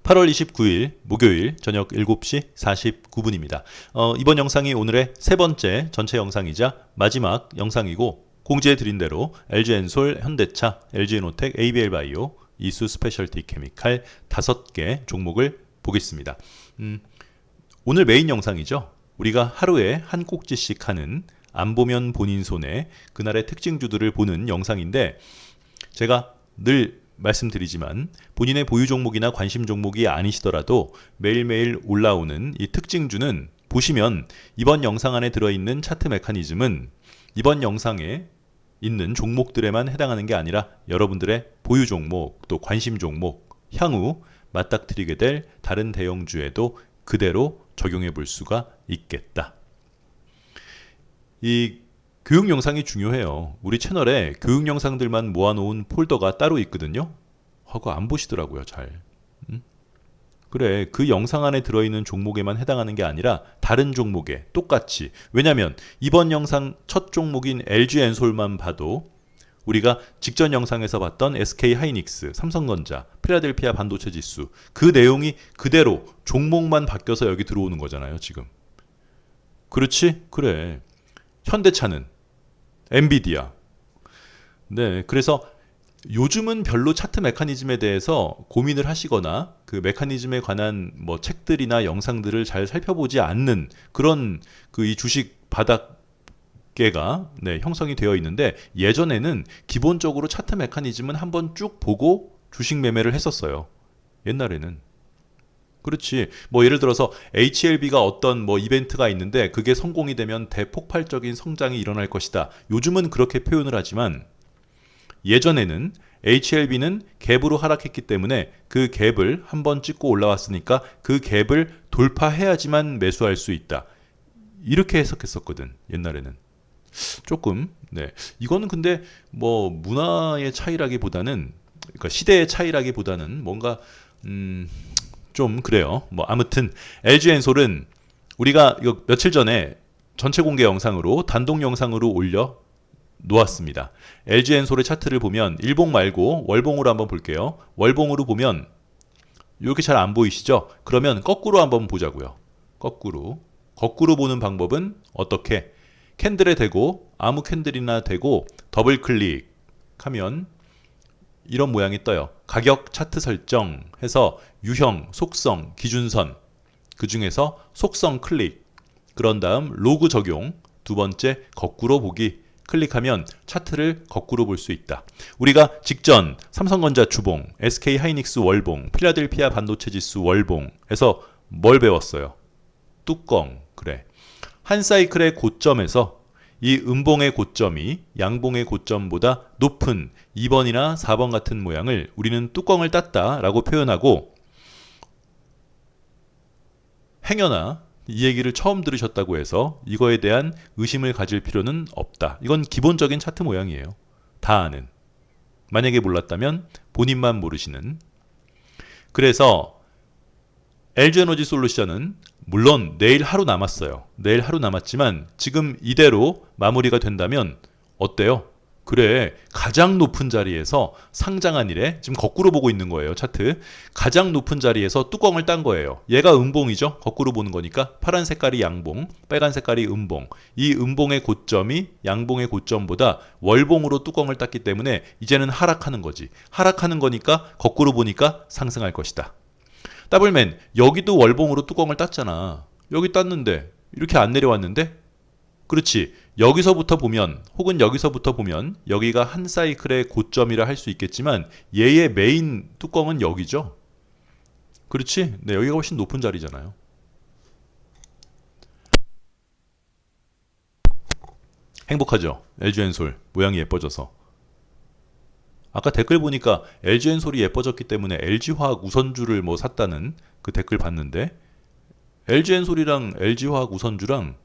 8월 29일 목요일 저녁 7시 49분입니다. 이번 영상이 오늘의 세 번째 전체 영상이자 마지막 영상이고 공지해드린 대로 LG엔솔, 현대차, LG에너텍, ABL바이오, 이수 스페셜티 케미칼 5개 종목을 보겠습니다. 오늘 메인 영상이죠. 우리가 하루에 한 꼭지씩 하는 안 보면 본인 손해 그날의 특징주들을 보는 영상인데 제가 늘 말씀드리지만 본인의 보유 종목이나 관심 종목이 아니시더라도 매일매일 올라오는 이 특징주는 보시면 이번 영상 안에 들어있는 차트 메커니즘은 이번 영상에 있는 종목들에만 해당하는 게 아니라 여러분들의 보유 종목 또 관심 종목 향후 맞닥뜨리게 될 다른 대형주에도 그대로 적용해 볼 수가 있겠다. 이 교육 영상이 중요해요. 우리 채널에 교육 영상들만 모아놓은 폴더가 따로 있거든요. 하고 안 보시더라고요, 잘. 그래, 그 영상 안에 들어있는 종목에만 해당하는 게 아니라 다른 종목에 똑같이. 왜냐면 이번 영상 첫 종목인 LG엔솔만 봐도 우리가 직전 영상에서 봤던 SK하이닉스, 삼성전자, 필라델피아 반도체 지수 그 내용이 그대로 종목만 바뀌어서 여기 들어오는 거잖아요, 지금. 그렇지? 그래. 현대차는 엔비디아. 네, 그래서 요즘은 별로 차트 메커니즘에 대해서 고민을 하시거나 그 메커니즘에 관한 뭐 책들이나 영상들을 잘 살펴보지 않는 그런 그 이 주식 바닥계가 형성이 되어 있는데 예전에는 기본적으로 차트 메커니즘은 한번 쭉 보고 주식 매매를 했었어요. 옛날에는. 그렇지. 뭐 예를 들어서 HLB가 어떤 뭐 이벤트가 있는데 그게 성공이 되면 대폭발적인 성장이 일어날 것이다. 요즘은 그렇게 표현을 하지만 예전에는 HLB는 갭으로 하락했기 때문에 그 갭을 한번 찍고 올라왔으니까 그 갭을 돌파해야지만 매수할 수 있다. 이렇게 해석했었거든. 옛날에는. 조금 이거는 근데 뭐 문화의 차이라기보다는 그러니까 시대의 차이라기보다는 뭔가 좀 그래요. 뭐 아무튼 LG엔솔은 우리가 이거 며칠 전에 전체 공개 영상으로 단독 영상으로 올려 놓았습니다. LG엔솔의 차트를 보면 일봉 말고 월봉으로 한번 볼게요. 월봉으로 보면 이렇게 잘 안 보이시죠? 그러면 거꾸로 한번 보자고요. 거꾸로 보는 방법은 어떻게? 캔들에 대고 아무 캔들이나 대고 더블 클릭하면 이런 모양이 떠요. 가격 차트 설정 해서 유형, 속성, 기준선 그 중에서 속성 클릭 그런 다음 로그 적용 두 번째 거꾸로 보기 클릭하면 차트를 거꾸로 볼 수 있다. 우리가 직전 삼성전자 주봉, SK하이닉스 월봉, 필라델피아 반도체 지수 월봉에서 뭘 배웠어요? 뚜껑. 그래. 한 사이클의 고점에서 이 음봉의 고점이 양봉의 고점보다 높은 2번이나 4번 같은 모양을 우리는 뚜껑을 땄다라고 표현하고 행여나 이 얘기를 처음 들으셨다고 해서 이거에 대한 의심을 가질 필요는 없다. 이건 기본적인 차트 모양이에요. 다 아는. 만약에 몰랐다면 본인만 모르시는. 그래서 LG에너지솔루션은 물론 내일 하루 남았어요. 내일 하루 남았지만 지금 이대로 마무리가 된다면 어때요? 그래, 가장 높은 자리에서 상장한 이래 지금 거꾸로 보고 있는 거예요. 차트. 가장 높은 자리에서 뚜껑을 딴 거예요. 얘가 음봉이죠. 거꾸로 보는 거니까 파란 색깔이 양봉, 빨간 색깔이 음봉. 이 음봉의 고점이 양봉의 고점보다 월봉으로 뚜껑을 땄기 때문에 이제는 하락하는 거지. 하락하는 거니까 거꾸로 보니까 상승할 것이다. 더블맨 여기도 월봉으로 뚜껑을 땄잖아. 여기 땄는데 이렇게 안 내려왔는데? 그렇지. 여기서부터 보면 혹은 여기서부터 보면 여기가 한 사이클의 고점이라 할 수 있겠지만 얘의 메인 뚜껑은 여기죠. 그렇지? 네, 여기가 훨씬 높은 자리잖아요. 행복하죠? LG엔솔 모양이 예뻐져서. 아까 댓글 보니까 LG엔솔이 예뻐졌기 때문에 LG화학 우선주를 뭐 샀다는 그 댓글 봤는데 LG엔솔이랑 LG화학 우선주랑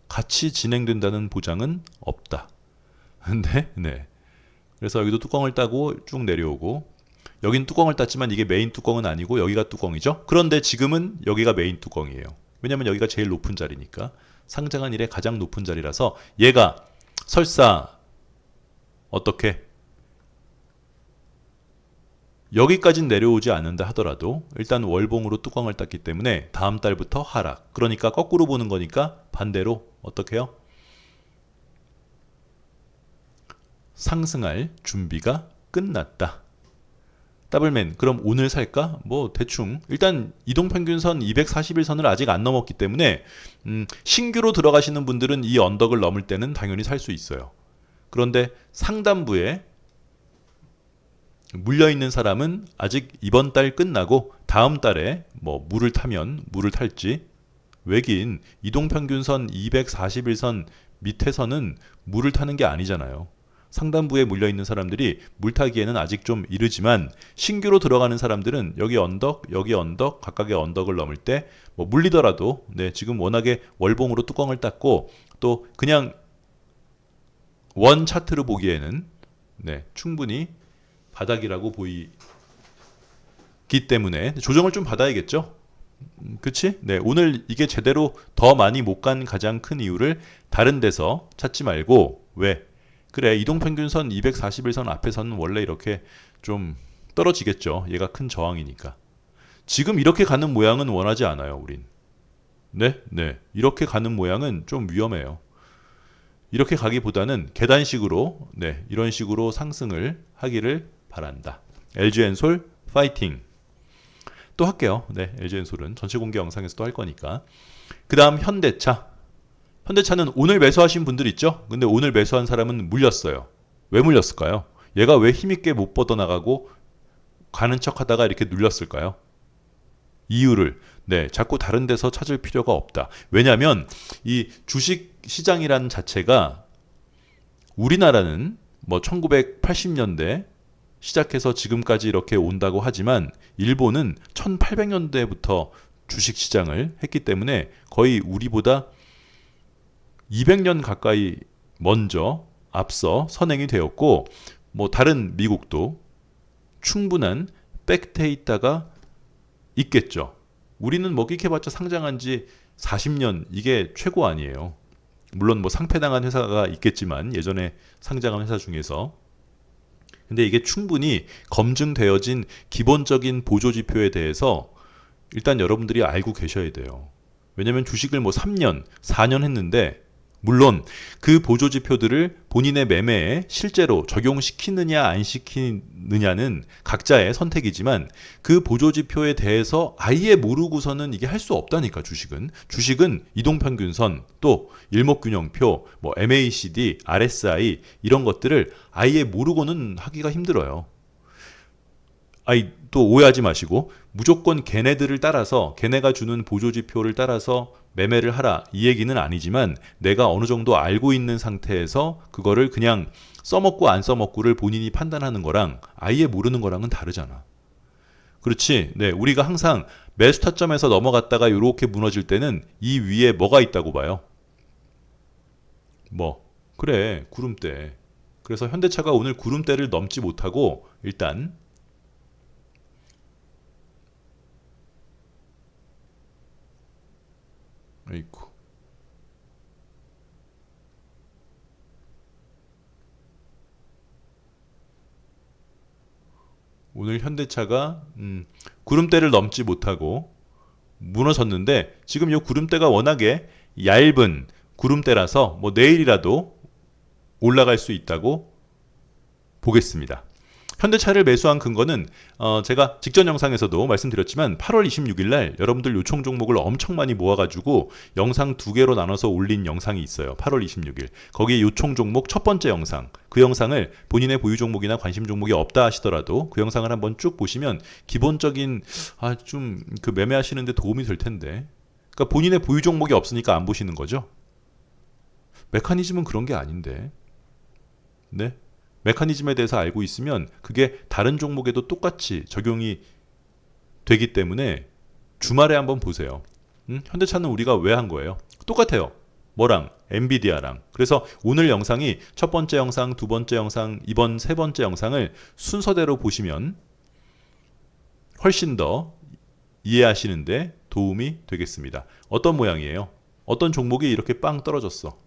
같이 진행된다는 보장은 없다. 근데 그래서 여기도 뚜껑을 따고 쭉 내려오고 여긴 뚜껑을 땄지만 이게 메인 뚜껑은 아니고 여기가 뚜껑이죠. 그런데 지금은 여기가 메인 뚜껑이에요. 왜냐면 여기가 제일 높은 자리니까. 상장한 일에 가장 높은 자리라서 얘가 설사 어떻게 여기까지는 내려오지 않는다 하더라도 일단 월봉으로 뚜껑을 땄기 때문에 다음 달부터 하락. 그러니까 거꾸로 보는 거니까 반대로 어떻게 해요? 상승할 준비가 끝났다. 더블맨 그럼 오늘 살까? 뭐 대충 일단 이동평균선 241선을 아직 안 넘었기 때문에 신규로 들어가시는 분들은 이 언덕을 넘을 때는 당연히 살 수 있어요. 그런데 상단부에 물려있는 사람은 아직 이번 달 끝나고 다음 달에 뭐 물을 타면 물을 탈지 왜긴 이동평균선 241선 밑에서는 물을 타는 게 아니잖아요. 상단부에 물려있는 사람들이 물타기에는 아직 좀 이르지만 신규로 들어가는 사람들은 여기 언덕, 여기 언덕, 각각의 언덕을 넘을 때 뭐 물리더라도 지금 워낙에 월봉으로 뚜껑을 땄고 또 그냥 원 차트로 보기에는 충분히 바닥이라고 보이기 때문에 조정을 좀 받아야겠죠. 그치? 오늘 이게 제대로 더 많이 못 간 가장 큰 이유를 다른 데서 찾지 말고 왜? 그래 이동평균선 241선 앞에서는 원래 이렇게 좀 떨어지겠죠. 얘가 큰 저항이니까. 지금 이렇게 가는 모양은 원하지 않아요. 우린. 이렇게 가는 모양은 좀 위험해요. 이렇게 가기보다는 계단식으로 이런 식으로 상승을 하기를 바란다. LG엔솔 파이팅. 또 할게요. LG엔솔은 전체 공개 영상에서 또 할 거니까. 그 다음 현대차. 현대차는 오늘 매수하신 분들 있죠? 근데 오늘 매수한 사람은 물렸어요. 왜 물렸을까요? 얘가 왜 힘있게 못 뻗어나가고 가는 척 하다가 이렇게 눌렸을까요? 이유를 자꾸 다른 데서 찾을 필요가 없다. 왜냐하면 이 주식 시장이라는 자체가 우리나라는 뭐 1980년대 시작해서 지금까지 이렇게 온다고 하지만 일본은 1800년대부터 주식 시장을 했기 때문에 거의 우리보다 200년 가까이 먼저 앞서 선행이 되었고 뭐 다른 미국도 충분한 백데이터가 있겠죠. 우리는 뭐 끼켜봤자 상장한 지 40년 이게 최고 아니에요. 물론 뭐 상폐당한 회사가 있겠지만 예전에 상장한 회사 중에서 근데 이게 충분히 검증되어진 기본적인 보조지표에 대해서 일단 여러분들이 알고 계셔야 돼요. 왜냐하면 주식을 뭐 3년, 4년 했는데 물론 그 보조지표들을 본인의 매매에 실제로 적용시키느냐 안 시키느냐는 각자의 선택이지만 그 보조지표에 대해서 아예 모르고서는 이게 할 수 없다니까 주식은 이동평균선 또 일목균형표 뭐 MACD, RSI 이런 것들을 아예 모르고는 하기가 힘들어요. 또 오해하지 마시고 무조건 걔네들을 따라서 걔네가 주는 보조지표를 따라서 매매를 하라 이 얘기는 아니지만 내가 어느 정도 알고 있는 상태에서 그거를 그냥 써먹고 안 써먹고를 본인이 판단하는 거랑 아예 모르는 거랑은 다르잖아. 그렇지. 우리가 항상 매수 타점에서 넘어갔다가 이렇게 무너질 때는 이 위에 뭐가 있다고 봐요. 그래 구름대. 그래서 현대차가 오늘 구름대를 넘지 못하고 일단 아이고. 오늘 현대차가 구름대를 넘지 못하고 무너졌는데 지금 이 구름대가 워낙에 얇은 구름대라서 뭐 내일이라도 올라갈 수 있다고 보겠습니다. 현대차를 매수한 근거는 제가 직전 영상에서도 말씀드렸지만 8월 26일 날 여러분들 요청 종목을 엄청 많이 모아가지고 영상 2개로 나눠서 올린 영상이 있어요. 8월 26일. 거기에 요청 종목 첫 번째 영상. 그 영상을 본인의 보유 종목이나 관심 종목이 없다 하시더라도 그 영상을 한번 쭉 보시면 기본적인 좀 그 매매하시는데 도움이 될 텐데. 그러니까 본인의 보유 종목이 없으니까 안 보시는 거죠. 메커니즘은 그런 게 아닌데. 메커니즘에 대해서 알고 있으면 그게 다른 종목에도 똑같이 적용이 되기 때문에 주말에 한번 보세요. 현대차는 우리가 왜 한 거예요? 똑같아요. 뭐랑? 엔비디아랑. 그래서 오늘 영상이 첫 번째 영상, 두 번째 영상, 이번 세 번째 영상을 순서대로 보시면 훨씬 더 이해하시는데 도움이 되겠습니다. 어떤 모양이에요? 어떤 종목이 이렇게 빵 떨어졌어.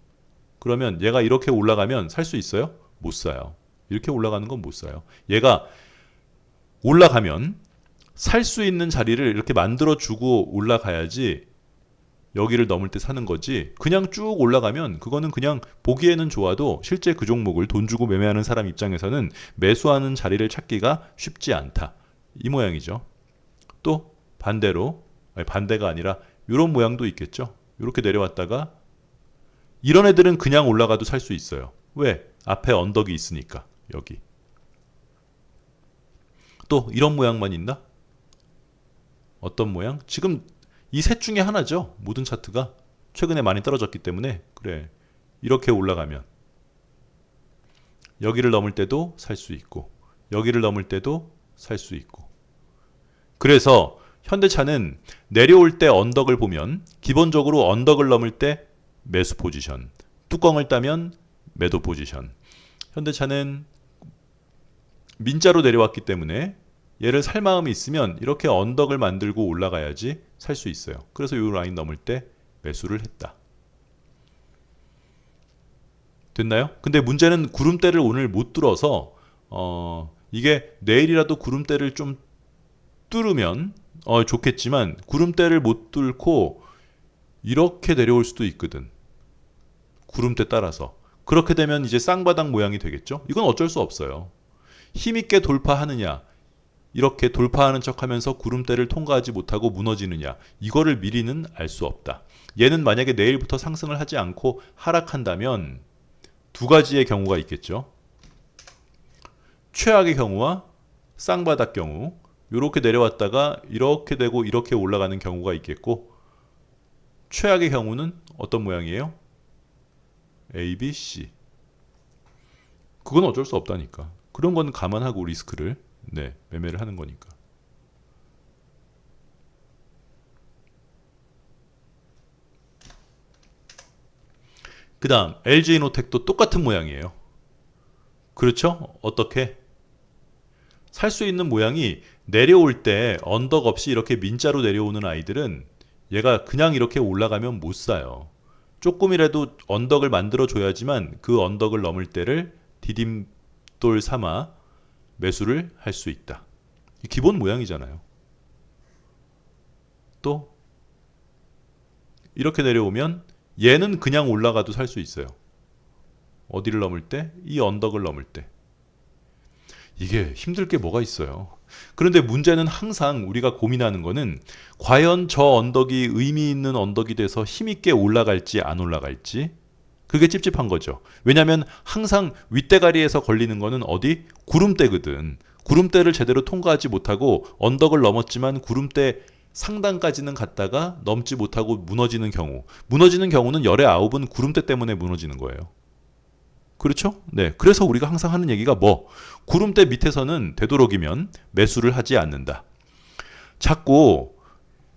그러면 얘가 이렇게 올라가면 살 수 있어요? 못 사요. 이렇게 올라가는 건 못 사요. 얘가 올라가면 살 수 있는 자리를 이렇게 만들어주고 올라가야지 여기를 넘을 때 사는 거지. 그냥 쭉 올라가면 그거는 그냥 보기에는 좋아도 실제 그 종목을 돈 주고 매매하는 사람 입장에서는 매수하는 자리를 찾기가 쉽지 않다. 이 모양이죠. 또 반대로, 아니 반대가 아니라 이런 모양도 있겠죠. 이렇게 내려왔다가 이런 애들은 그냥 올라가도 살 수 있어요. 왜? 앞에 언덕이 있으니까. 여기. 또 이런 모양만 있나? 어떤 모양? 지금 이 셋 중에 하나죠. 모든 차트가 최근에 많이 떨어졌기 때문에. 그래, 이렇게 올라가면 여기를 넘을 때도 살 수 있고 여기를 넘을 때도 살 수 있고. 그래서 현대차는 내려올 때 언덕을 보면 기본적으로 언덕을 넘을 때 매수 포지션, 뚜껑을 따면 매도 포지션. 현대차는 민자로 내려왔기 때문에 얘를 살 마음이 있으면 이렇게 언덕을 만들고 올라가야지 살 수 있어요. 그래서 이 라인 넘을 때 매수를 했다. 됐나요? 근데 문제는 구름대를 오늘 못 뚫어서 이게 내일이라도 구름대를 좀 뚫으면 좋겠지만 구름대를 못 뚫고 이렇게 내려올 수도 있거든. 구름대 따라서. 그렇게 되면 이제 쌍바닥 모양이 되겠죠? 이건 어쩔 수 없어요. 힘있게 돌파하느냐, 이렇게 돌파하는 척하면서 구름대를 통과하지 못하고 무너지느냐, 이거를 미리는 알 수 없다. 얘는 만약에 내일부터 상승을 하지 않고 하락한다면 두 가지의 경우가 있겠죠. 최악의 경우와 쌍바닥 경우, 이렇게 내려왔다가 이렇게 되고 이렇게 올라가는 경우가 있겠고, 최악의 경우는 어떤 모양이에요? A, B, C. 그건 어쩔 수 없다니까. 그런 건 감안하고 리스크를 매매를 하는 거니까. 그 다음 LG이노텍도 똑같은 모양이에요. 그렇죠? 어떻게? 살 수 있는 모양이 내려올 때 언덕 없이 이렇게 민자로 내려오는 아이들은 얘가 그냥 이렇게 올라가면 못 사요. 조금이라도 언덕을 만들어 줘야지만 그 언덕을 넘을 때를 디딤돌 삼아 매수를 할 수 있다. 기본 모양이잖아요. 또 이렇게 내려오면 얘는 그냥 올라가도 살 수 있어요. 어디를 넘을 때? 이 언덕을 넘을 때. 이게 힘들 게 뭐가 있어요. 그런데 문제는 항상 우리가 고민하는 거는 과연 저 언덕이 의미 있는 언덕이 돼서 힘있게 올라갈지 안 올라갈지, 그게 찝찝한 거죠. 왜냐하면 항상 윗대가리에서 걸리는 거는 어디? 구름대거든. 구름대를 제대로 통과하지 못하고 언덕을 넘었지만 구름대 상단까지는 갔다가 넘지 못하고 무너지는 경우. 무너지는 경우는 열의 9은 구름대 때문에 무너지는 거예요. 그렇죠? 네. 그래서 우리가 항상 하는 얘기가 뭐? 구름대 밑에서는 되도록이면 매수를 하지 않는다. 자꾸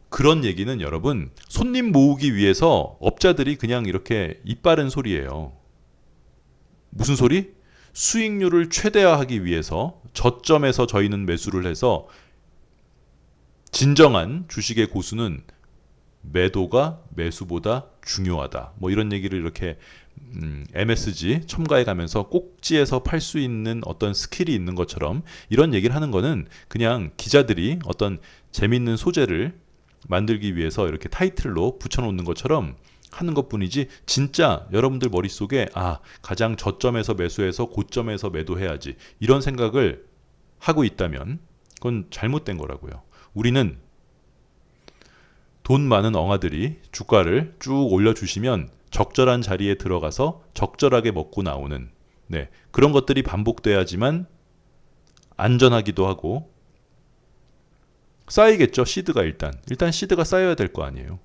그런 얘기는 여러분, 손님 모으기 위해서 업자들이 그냥 이렇게 입 바른 소리예요. 무슨 소리? 수익률을 최대화하기 위해서 저점에서 저희는 매수를 해서 진정한 주식의 고수는 매도가 매수보다 중요하다. 뭐 이런 얘기를 이렇게 MSG 첨가해 가면서 꼭지에서 팔 수 있는 어떤 스킬이 있는 것처럼 이런 얘기를 하는 거는 그냥 기자들이 어떤 재밌는 소재를 만들기 위해서 이렇게 타이틀로 붙여놓는 것처럼 하는 것뿐이지, 진짜 여러분들 머릿속에 가장 저점에서 매수해서 고점에서 매도해야지 이런 생각을 하고 있다면 그건 잘못된 거라고요. 우리는 돈 많은 엉아들이 주가를 쭉 올려주시면 적절한 자리에 들어가서 적절하게 먹고 나오는 그런 것들이 반복돼야지만 안전하기도 하고 쌓이겠죠. 시드가 일단 시드가 쌓여야 될 거 아니에요.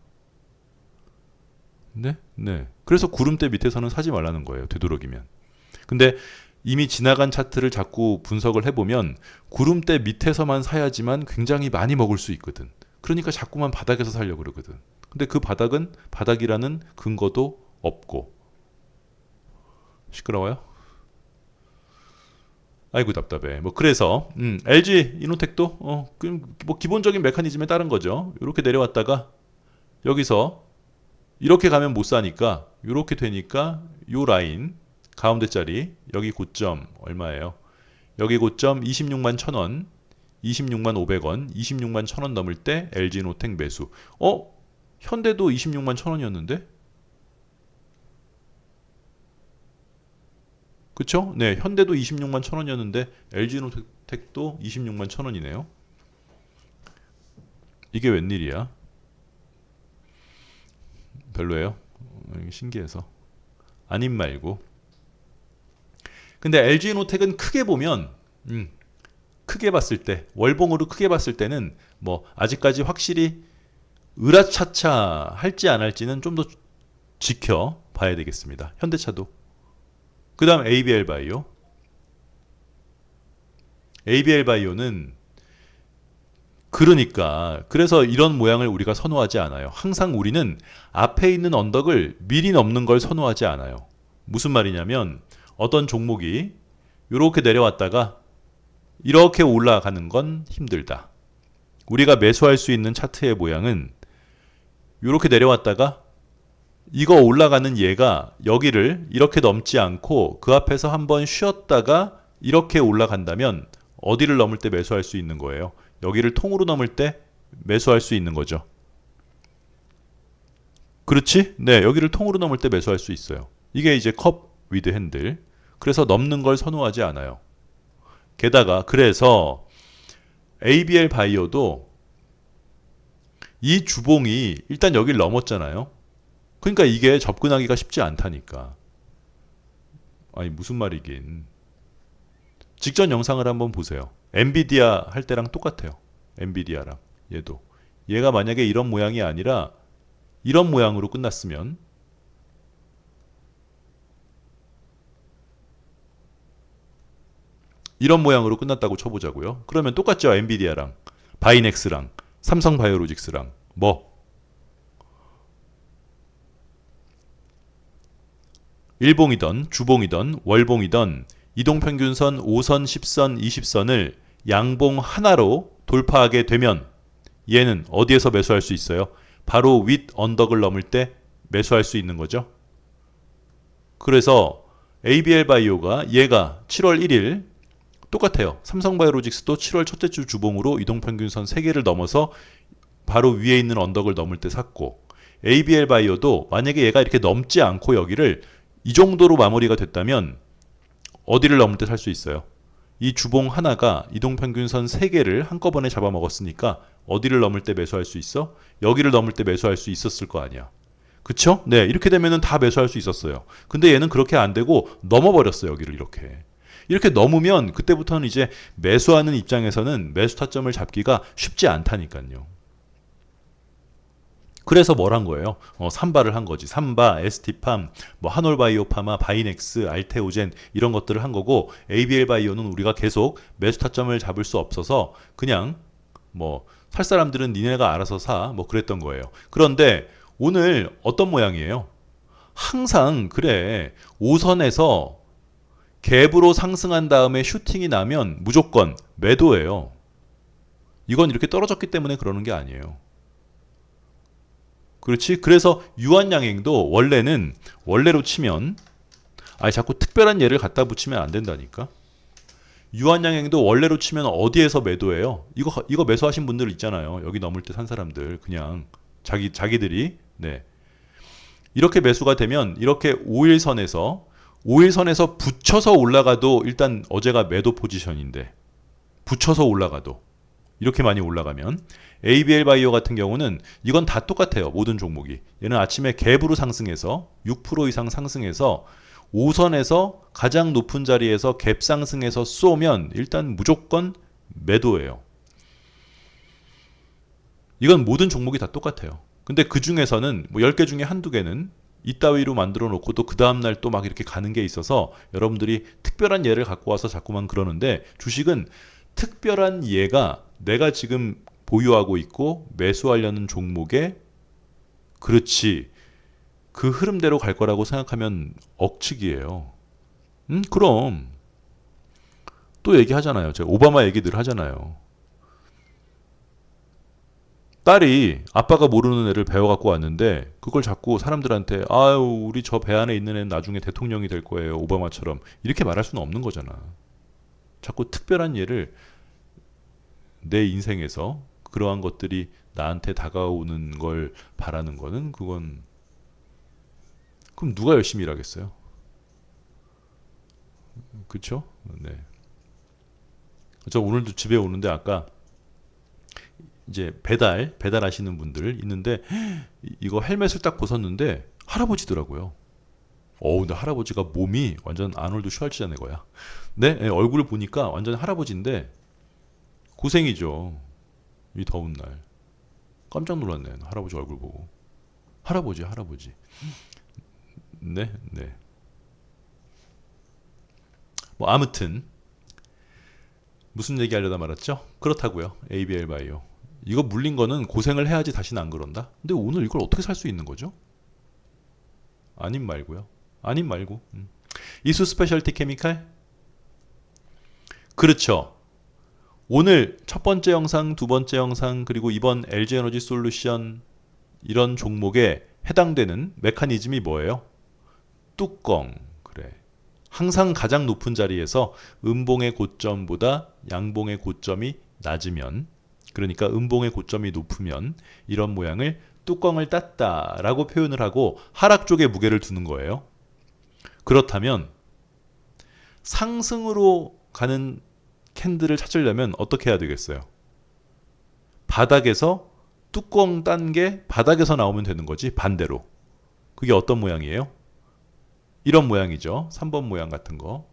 그래서 구름대 밑에서는 사지 말라는 거예요. 되도록이면. 근데 이미 지나간 차트를 자꾸 분석을 해보면 구름대 밑에서만 사야지만 굉장히 많이 먹을 수 있거든. 그러니까 자꾸만 바닥에서 살려고 그러거든. 근데 그 바닥은 바닥이라는 근거도 없고. 시끄러워요? 아이고 답답해. 뭐 그래서 LG 이노텍도 뭐 기본적인 메커니즘에 따른 거죠. 이렇게 내려왔다가 여기서 이렇게 가면 못 사니까 이렇게 되니까 요 라인 가운데 자리 여기 고점 얼마예요? 여기 고점 26만 1,000원, 26만 500원, 26만 1000원 넘을 때 LG노텍 매수. 현대도 26만 1000원이었는데? 그쵸? 네, 현대도 26만 1000원이었는데 LG노텍도 26만 1000원이네요. 이게 웬일이야? 별로예요? 신기해서. 아님 말고. 근데 LG노텍은 크게 보면 크게 봤을 때, 월봉으로 크게 봤을 때는 뭐 아직까지 확실히 으라차차 할지 안 할지는 좀 더 지켜봐야 되겠습니다. 현대차도. 그 다음 ABL 바이오. ABL 바이오는 그래서 이런 모양을 우리가 선호하지 않아요. 항상 우리는 앞에 있는 언덕을 미리 넘는 걸 선호하지 않아요. 무슨 말이냐면 어떤 종목이 이렇게 내려왔다가 이렇게 올라가는 건 힘들다. 우리가 매수할 수 있는 차트의 모양은 이렇게 내려왔다가 이거 올라가는 얘가 여기를 이렇게 넘지 않고 그 앞에서 한번 쉬었다가 이렇게 올라간다면 어디를 넘을 때 매수할 수 있는 거예요? 여기를 통으로 넘을 때 매수할 수 있는 거죠. 그렇지? 네, 여기를 통으로 넘을 때 매수할 수 있어요. 이게 이제 컵 위드 핸들. 그래서 넘는 걸 선호하지 않아요. 게다가 그래서 ABL 바이오도 이 주봉이 일단 여기를 넘었잖아요. 그러니까 이게 접근하기가 쉽지 않다니까. 아니 무슨 말이긴. 직전 영상을 한번 보세요. 엔비디아 할 때랑 똑같아요. 엔비디아랑 얘도. 얘가 만약에 이런 모양이 아니라 이런 모양으로 끝났으면 이런 모양으로 끝났다고 쳐보자고요. 그러면 똑같죠. 엔비디아랑 바이넥스랑 삼성바이오로직스랑 뭐 일봉이던 주봉이던 월봉이던 이동평균선 5선, 10선, 20선을 양봉 하나로 돌파하게 되면 얘는 어디에서 매수할 수 있어요? 바로 윗 언덕을 넘을 때 매수할 수 있는 거죠. 그래서 ABL 바이오가 얘가 7월 1일 똑같아요. 삼성바이오로직스도 7월 첫째 주 주봉으로 이동평균선 3개를 넘어서 바로 위에 있는 언덕을 넘을 때 샀고 ABL 바이오도 만약에 얘가 이렇게 넘지 않고 여기를 이 정도로 마무리가 됐다면 어디를 넘을 때 살 수 있어요? 이 주봉 하나가 이동평균선 3개를 한꺼번에 잡아먹었으니까 어디를 넘을 때 매수할 수 있어? 여기를 넘을 때 매수할 수 있었을 거 아니야. 그쵸? 네, 이렇게 되면은 다 매수할 수 있었어요. 근데 얘는 그렇게 안 되고 넘어버렸어요. 여기를 이렇게. 이렇게 넘으면 그때부터는 이제 매수하는 입장에서는 매수 타점을 잡기가 쉽지 않다니까요. 그래서 뭘 한 거예요? 삼바를 한 거지. 삼바, ST팜, 뭐 한올바이오파마, 바이넥스, 알테오젠 이런 것들을 한 거고 ABL 바이오는 우리가 계속 매수 타점을 잡을 수 없어서 그냥 뭐 살 사람들은 니네가 알아서 사 뭐 그랬던 거예요. 그런데 오늘 어떤 모양이에요? 항상 그래. 5선에서 갭으로 상승한 다음에 슈팅이 나면 무조건 매도예요. 이건 이렇게 떨어졌기 때문에 그러는 게 아니에요. 그렇지? 그래서 유한양행도 원래는 원래로 치면 자꾸 특별한 예를 갖다 붙이면 안 된다니까. 유한양행도 원래로 치면 어디에서 매도해요? 이거 매수하신 분들 있잖아요. 여기 넘을 때 산 사람들 그냥 자기들이 네. 이렇게 매수가 되면 이렇게 5일선에서 붙여서 올라가도 일단 어제가 매도 포지션인데 붙여서 올라가도 이렇게 많이 올라가면 ABL 바이오 같은 경우는 이건 다 똑같아요. 모든 종목이. 얘는 아침에 갭으로 상승해서 6% 이상 상승해서 5선에서 가장 높은 자리에서 갭 상승해서 쏘면 일단 무조건 매도예요. 이건 모든 종목이 다 똑같아요. 근데 그 중에서는 뭐 10개 중에 한두 개는 이따위로 만들어 놓고 또 그 다음날 또 막 이렇게 가는 게 있어서 여러분들이 특별한 예를 갖고 와서 자꾸만 그러는데 주식은 특별한 예가 내가 지금 보유하고 있고 매수하려는 종목에 그렇지 그 흐름대로 갈 거라고 생각하면 억측이에요. 그럼 또 얘기하잖아요. 제가 오바마 얘기 늘 하잖아요. 딸이 아빠가 모르는 애를 배워갖고 왔는데 그걸 자꾸 사람들한테 아유 우리 저 배 안에 있는 애는 나중에 대통령이 될 거예요. 오바마처럼 이렇게 말할 수는 없는 거잖아. 자꾸 특별한 예를 내 인생에서 그러한 것들이 나한테 다가오는 걸 바라는 거는 그건 그럼 누가 열심히 일하겠어요? 그쵸? 네. 저 오늘도 집에 오는데 아까 이제 배달하시는 분들 있는데 이거 헬멧을 딱 벗었는데 할아버지더라고요. 근데 할아버지가 몸이 완전 아놀드 슈왈츠자네거야. 네, 네, 얼굴을 보니까 완전 할아버지인데 고생이죠. 이 더운 날. 깜짝 놀랐네. 할아버지 얼굴 보고. 할아버지. 네, 네. 뭐 아무튼 무슨 얘기하려다 말았죠? 그렇다고요. ABL 바이오. 이거 물린 거는 고생을 해야지 다시는 안 그런다. 근데 오늘 이걸 어떻게 살 수 있는 거죠? 아님 말고요. 아님 말고. 이수 스페셜티 케미칼? 그렇죠. 오늘 첫 번째 영상, 두 번째 영상, 그리고 이번 LG 에너지 솔루션 이런 종목에 해당되는 메커니즘이 뭐예요? 뚜껑. 그래. 항상 가장 높은 자리에서 음봉의 고점보다 양봉의 고점이 낮으면, 그러니까 음봉의 고점이 높으면 이런 모양을 뚜껑을 땄다라고 표현을 하고 하락 쪽에 무게를 두는 거예요. 그렇다면 상승으로 가는 캔들을 찾으려면 어떻게 해야 되겠어요? 바닥에서 뚜껑 딴 게 바닥에서 나오면 되는 거지, 반대로. 그게 어떤 모양이에요? 이런 모양이죠. 3번 모양 같은 거.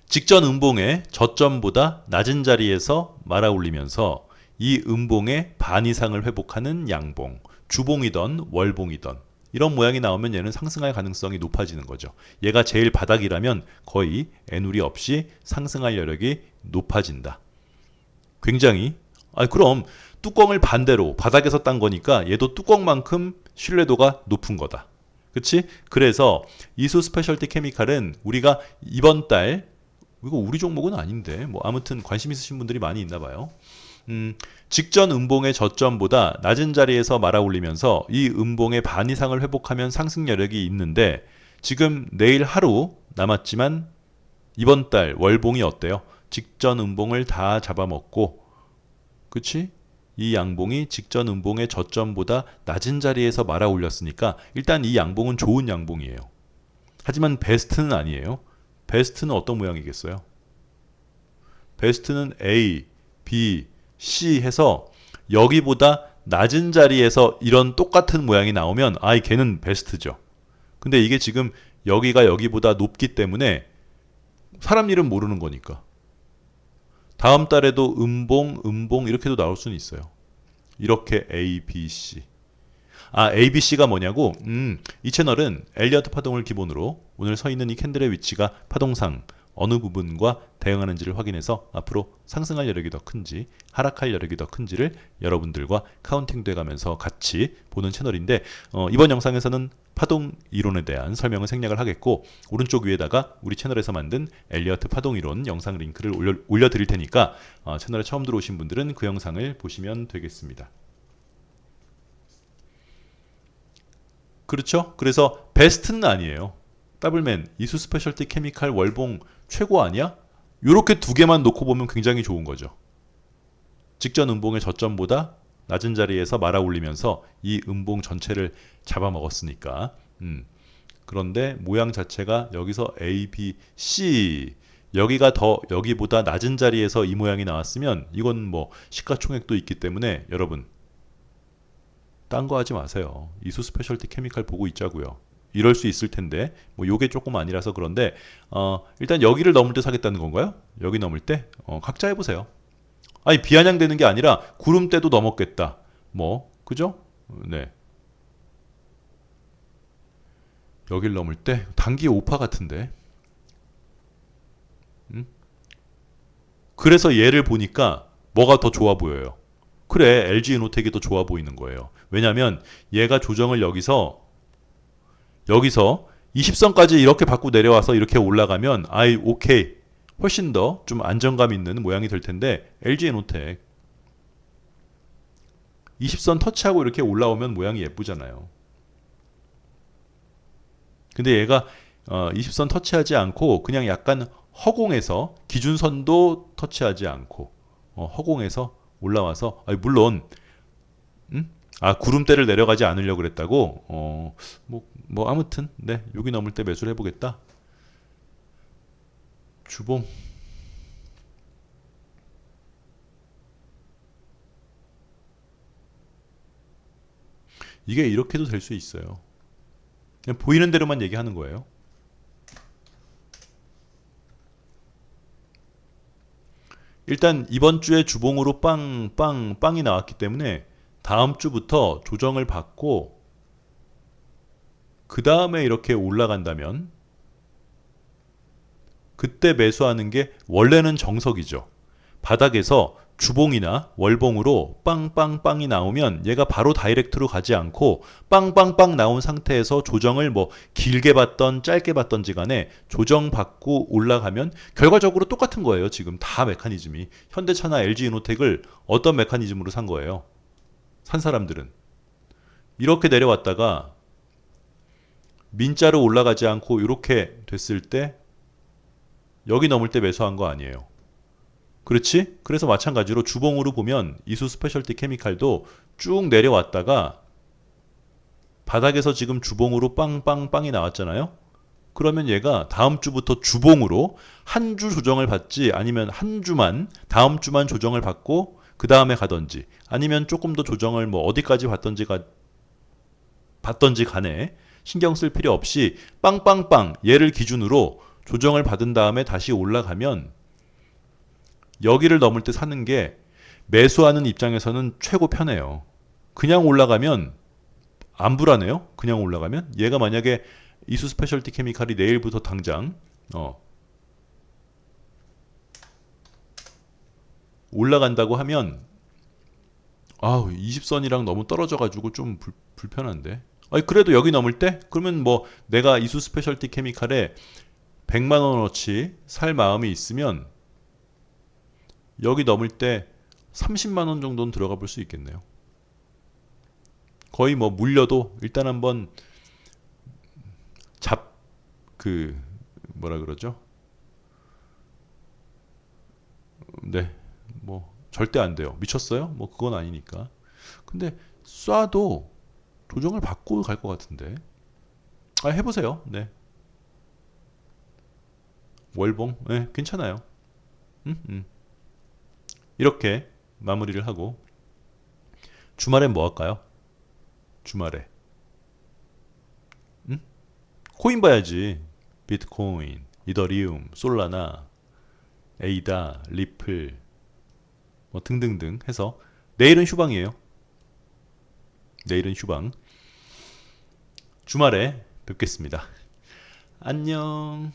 직전 음봉의 저점보다 낮은 자리에서 말아 올리면서 이 음봉의 반 이상을 회복하는 양봉, 주봉이던 월봉이던 이런 모양이 나오면 얘는 상승할 가능성이 높아지는 거죠. 얘가 제일 바닥이라면 거의 애누리 없이 상승할 여력이 높아진다. 굉장히 그럼 뚜껑을 반대로 바닥에서 딴 거니까 얘도 뚜껑만큼 신뢰도가 높은 거다. 그치? 그래서 이수 스페셜티 케미칼은 우리가 이번 달 이거 우리 종목은 아닌데 뭐 아무튼 관심 있으신 분들이 많이 있나 봐요. 직전 음봉의 저점보다 낮은 자리에서 말아 올리면서 이 음봉의 반 이상을 회복하면 상승 여력이 있는데 지금 내일 하루 남았지만 이번 달 월봉이 어때요? 직전 음봉을 다 잡아먹고, 그치? 이 양봉이 직전 음봉의 저점보다 낮은 자리에서 말아 올렸으니까 일단 이 양봉은 좋은 양봉이에요. 하지만 베스트는 아니에요. 베스트는 어떤 모양이겠어요? 베스트는 A, B, C 해서 여기보다 낮은 자리에서 이런 똑같은 모양이 나오면 걔는 베스트죠. 근데 이게 지금 여기가 여기보다 높기 때문에 사람 일은 모르는 거니까. 다음 달에도 음봉 이렇게도 나올 수는 있어요. 이렇게 A, B, C. A, B, C가 뭐냐고? 이 채널은 엘리어트 파동을 기본으로 오늘 서 있는 이 캔들의 위치가 파동상 어느 부분과 대응하는지를 확인해서 앞으로 상승할 여력이 더 큰지 하락할 여력이 더 큰지를 여러분들과 카운팅돼 가면서 같이 보는 채널인데 이번 영상에서는 파동 이론에 대한 설명을 생략을 하겠고 오른쪽 위에다가 우리 채널에서 만든 엘리어트 파동 이론 영상 링크를 올려드릴 테니까 채널에 처음 들어오신 분들은 그 영상을 보시면 되겠습니다. 그렇죠? 그래서 베스트는 아니에요. 더블맨, 이수 스페셜티 케미칼 월봉 최고 아니야? 요렇게 두 개만 놓고 보면 굉장히 좋은 거죠. 직전 음봉의 저점보다 낮은 자리에서 말아 올리면서 이 음봉 전체를 잡아먹었으니까. 그런데 모양 자체가 여기서 A, B, C 여기보다 낮은 자리에서 이 모양이 나왔으면 이건 뭐 시가총액도 있기 때문에 여러분 딴 거 하지 마세요. 이수 스페셜티 케미칼 보고 있자고요. 이럴 수 있을 텐데 뭐 요게 조금 아니라서 그런데 일단 여기를 넘을 때 사겠다는 건가요? 여기 넘을 때 각자 해보세요. 비아냥되는 게 아니라 구름대도 넘었겠다. 뭐 그죠? 네. 여길 넘을 때 단기 5파 같은데. 그래서 얘를 보니까 뭐가 더 좋아 보여요. 그래, LG 이노텍이 더 좋아 보이는 거예요. 왜냐면 얘가 조정을 여기서 20선까지 이렇게 받고 내려와서 이렇게 올라가면 오케이 훨씬 더 좀 안정감 있는 모양이 될 텐데 LG 에노텍 20선 터치하고 이렇게 올라오면 모양이 예쁘잖아요. 근데 얘가 20선 터치하지 않고 그냥 약간 허공에서 기준선도 터치하지 않고 허공에서 올라와서 물론 구름대를 내려가지 않으려고 그랬다고 뭐 아무튼 네 여기 넘을 때 매수를 해보겠다. 주봉 이게 이렇게도 될 수 있어요. 그냥 보이는 대로만 얘기하는 거예요. 일단 이번 주에 주봉으로 빵이 나왔기 때문에 다음 주부터 조정을 받고 그 다음에 이렇게 올라간다면 그때 매수하는 게 원래는 정석이죠. 바닥에서 주봉이나 월봉으로 빵빵빵이 나오면 얘가 바로 다이렉트로 가지 않고 빵빵빵 나온 상태에서 조정을 뭐 길게 받던 짧게 받던지 간에 조정받고 올라가면 결과적으로 똑같은 거예요. 지금 다 메커니즘이. 현대차나 LG이노텍을 어떤 메커니즘으로 산 거예요. 산 사람들은. 이렇게 내려왔다가 민자로 올라가지 않고 이렇게 됐을 때 여기 넘을 때 매수한 거 아니에요. 그렇지? 그래서 마찬가지로 주봉으로 보면 이수 스페셜티 케미칼도 쭉 내려왔다가 바닥에서 지금 주봉으로 빵빵빵이 나왔잖아요. 그러면 얘가 다음 주부터 주봉으로 한 주 조정을 받지 아니면 한 주만 다음 주만 조정을 받고 그 다음에 가던지 아니면 조금 더 조정을 뭐 어디까지 받던지 간에 신경 쓸 필요 없이 빵빵빵 얘를 기준으로 조정을 받은 다음에 다시 올라가면 여기를 넘을 때 사는 게 매수하는 입장에서는 최고 편해요. 그냥 올라가면 안 불안해요. 그냥 올라가면 얘가 만약에 이수 스페셜티 케미칼이 내일부터 당장 올라간다고 하면 20선이랑 너무 떨어져가지고 좀 불편한데. 그래도 여기 넘을 때 그러면 뭐 내가 이수 스페셜티 케미칼에 100만 원어치 살 마음이 있으면 여기 넘을 때 30만 원 정도는 들어가 볼 수 있겠네요. 거의 뭐 물려도 일단 한번 뭐라 그러죠? 네, 뭐 절대 안 돼요. 미쳤어요? 뭐 그건 아니니까. 근데 쏴도 조정을 받고 갈 것 같은데. 해보세요. 네, 월봉, 네, 괜찮아요. 이렇게 마무리를 하고 주말엔 뭐 할까요? 주말에 코인 봐야지. 비트코인, 이더리움, 솔라나, 에이다, 리플 뭐 등등등 해서 내일은 휴방이에요. 내일은 휴방. 주말에 뵙겠습니다. 안녕.